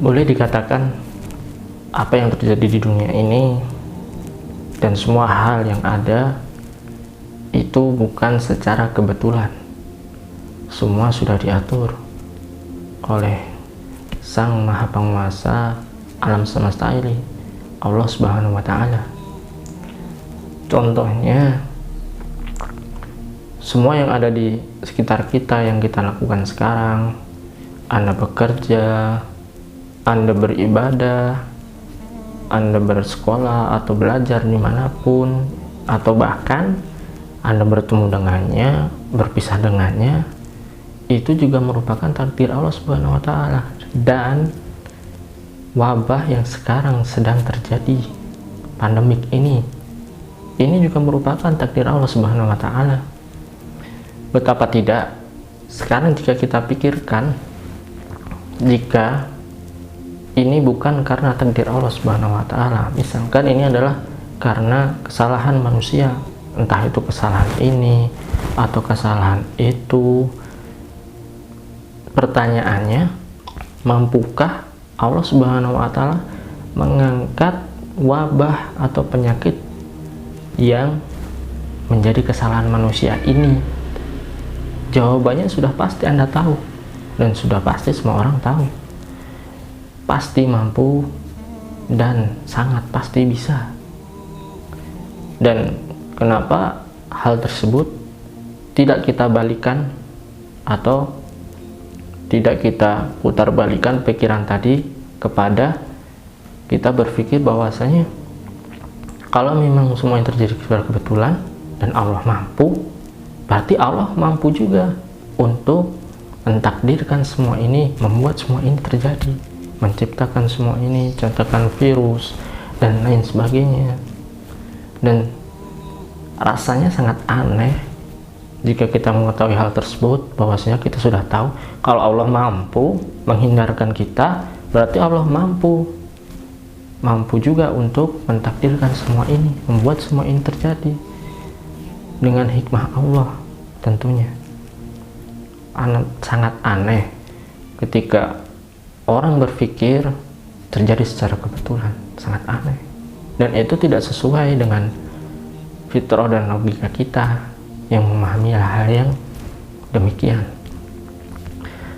Boleh dikatakan apa yang terjadi di dunia ini dan semua hal yang ada itu bukan secara kebetulan. Semua sudah diatur oleh Sang Maha Penguasa alam semesta ini, Allah Subhanahu wa Ta'ala. Contohnya, semua yang ada di sekitar kita yang kita lakukan sekarang, Anda bekerja, Anda beribadah, Anda bersekolah atau belajar dimanapun, atau bahkan Anda bertemu dengannya, berpisah dengannya, itu juga merupakan takdir Allah Subhanahu wa Ta'ala. Dan wabah yang sekarang sedang terjadi, pandemik ini juga merupakan takdir Allah Subhanahu wa Ta'ala. Betapa tidak sekarang jika kita pikirkan, jika ini bukan karena takdir Allah Subhanahu wa Ta'ala, misalkan ini adalah karena kesalahan manusia, entah itu kesalahan ini atau kesalahan itu, pertanyaannya, mampukah Allah Subhanahu wa Ta'ala mengangkat wabah atau penyakit yang menjadi kesalahan manusia ini? Jawabannya sudah pasti Anda tahu, dan sudah pasti semua orang tahu. Pasti mampu dan sangat pasti bisa. Dan kenapa hal tersebut tidak kita balikan atau tidak kita putar balikan pikiran tadi kepada kita berpikir bahwasanya kalau memang semua yang terjadi secara kebetulan dan Allah mampu, berarti Allah mampu juga untuk mentakdirkan semua ini, membuat semua ini terjadi, menciptakan semua ini, contohkan virus dan lain sebagainya. Dan rasanya sangat aneh jika kita mengetahui hal tersebut, bahwasanya kita sudah tahu kalau Allah mampu menghindarkan kita, berarti Allah mampu juga untuk mentakdirkan semua ini, membuat semua ini terjadi dengan hikmah Allah tentunya. Sangat aneh ketika orang berpikir terjadi secara kebetulan, sangat aneh, dan itu tidak sesuai dengan fitrah dan logika kita yang memahami hal yang demikian.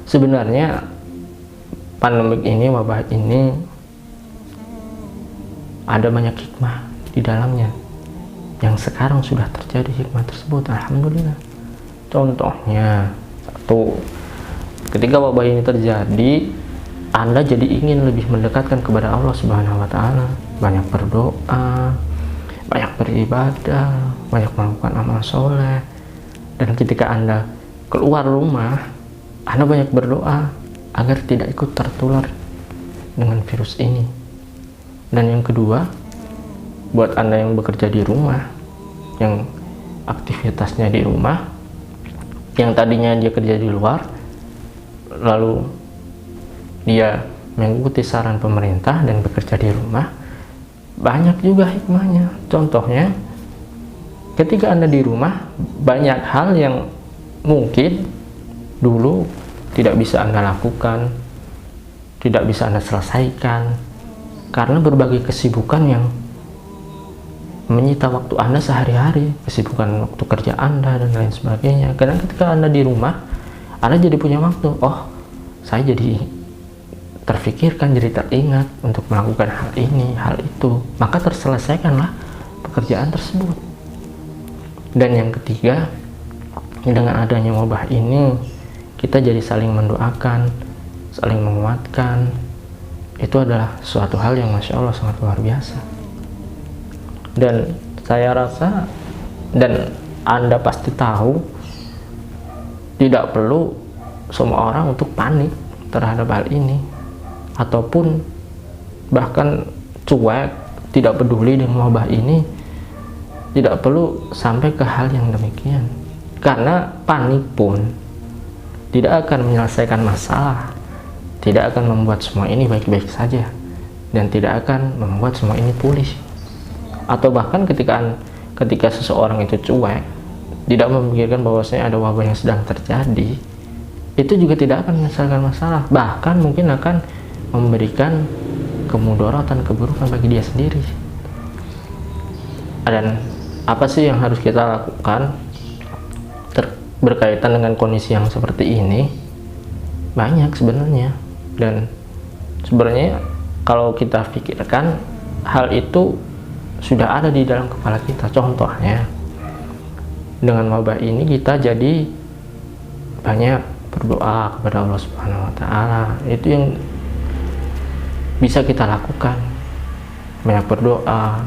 Sebenarnya pandemik ini, wabah ini, ada banyak hikmah di dalamnya yang sekarang sudah terjadi hikmah tersebut, alhamdulillah. Contohnya, satu, ketika wabah ini terjadi, Anda jadi ingin lebih mendekatkan kepada Allah Subhanahu wa Ta'ala, banyak berdoa, banyak beribadah, banyak melakukan amal soleh. Dan ketika Anda keluar rumah, Anda banyak berdoa agar tidak ikut tertular dengan virus ini. Dan yang kedua, buat Anda yang bekerja di rumah, yang aktivitasnya di rumah, yang tadinya dia kerja di luar, lalu dia mengikuti saran pemerintah dan bekerja di rumah, banyak juga hikmahnya. Contohnya, ketika Anda di rumah, banyak hal yang mungkin dulu tidak bisa Anda lakukan, tidak bisa Anda selesaikan, karena berbagai kesibukan yang menyita waktu Anda sehari-hari, kesibukan waktu kerja Anda dan lain sebagainya. Karena ketika Anda di rumah, Anda jadi punya waktu, oh saya jadi terfikirkan, jadi teringat untuk melakukan hal ini, hal itu, maka terselesaikanlah pekerjaan tersebut. Dan yang ketiga, dengan adanya wabah ini, kita jadi saling mendoakan, saling menguatkan. Itu adalah suatu hal yang Masya Allah sangat luar biasa. Dan saya rasa, dan Anda pasti tahu, tidak perlu semua orang untuk panik terhadap hal ini, ataupun bahkan cuek, tidak peduli dengan wabah ini. Tidak perlu sampai ke hal yang demikian, karena panik pun tidak akan menyelesaikan masalah, tidak akan membuat semua ini baik-baik saja, dan tidak akan membuat semua ini pulih. Atau bahkan ketika seseorang itu cuek, tidak memikirkan bahwasanya ada wabah yang sedang terjadi, itu juga tidak akan menyelesaikan masalah, bahkan mungkin akan memberikan kemudaratan, keburukan bagi dia sendiri. Dan apa sih yang harus kita lakukan berkaitan dengan kondisi yang seperti ini? Banyak sebenarnya, dan sebenarnya kalau kita pikirkan hal itu sudah ada di dalam kepala kita. Contohnya dengan wabah ini kita jadi banyak berdoa kepada Allah Subhanahu wa Ta'ala. Itu yang bisa kita lakukan, banyak berdoa,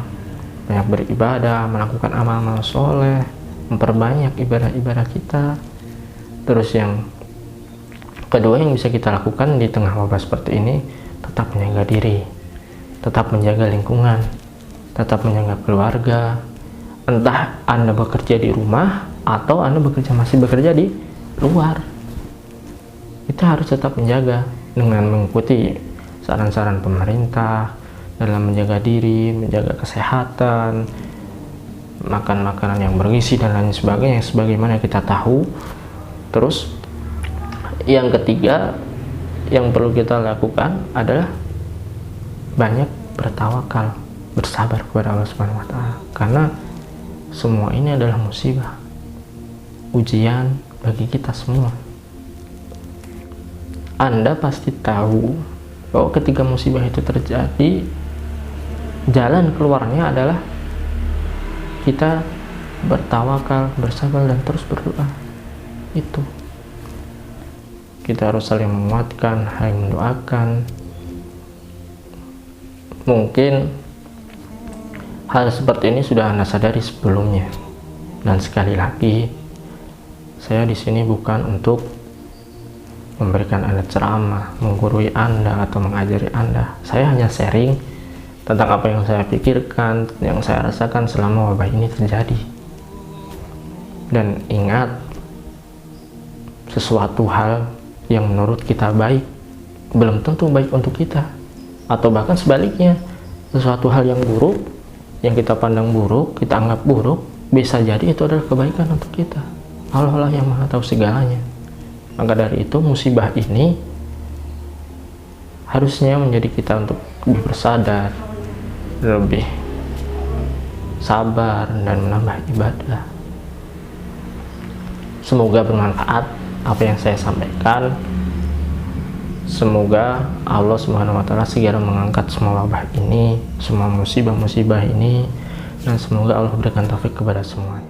banyak beribadah, melakukan amal-amal soleh, memperbanyak ibadah-ibadah kita. Terus yang kedua yang bisa kita lakukan di tengah wabah seperti ini, tetap menjaga diri, tetap menjaga lingkungan, tetap menjaga keluarga. Entah Anda bekerja di rumah atau Anda masih bekerja di luar, kita harus tetap menjaga dengan mengikuti saran-saran pemerintah dalam menjaga diri, menjaga kesehatan, makan makanan yang bergizi dan lain sebagainya sebagaimana kita tahu. Terus yang ketiga yang perlu kita lakukan adalah banyak bertawakal, bersabar kepada Allah Subhanahu wa Ta'ala, karena semua ini adalah musibah, ujian bagi kita semua. Anda pasti tahu bahwa ketika musibah itu terjadi, jalan keluarnya adalah kita bertawakal, bersabar, dan terus berdoa. Itu kita harus saling menguatkan, saling mendoakan. Mungkin hal seperti ini sudah Anda sadari sebelumnya, dan sekali lagi saya di sini bukan untuk memberikan Anda ceramah, menggurui Anda atau mengajari Anda. Saya hanya sharing tentang apa yang saya pikirkan, yang saya rasakan selama wabah ini terjadi. Dan ingat, sesuatu hal yang menurut kita baik belum tentu baik untuk kita, atau bahkan sebaliknya, sesuatu hal yang buruk yang kita pandang buruk, kita anggap buruk, bisa jadi itu adalah kebaikan untuk kita. Allah lah yang maha tahu segalanya. Maka dari itu musibah ini harusnya menjadi kita untuk lebih bersadar, lebih sabar, dan menambah ibadah. Semoga bermanfaat apa yang saya sampaikan. Semoga Allah Subhanahu wa Ta'ala segera mengangkat semua wabah ini, semua musibah-musibah ini, dan semoga Allah berikan taufik kepada semua.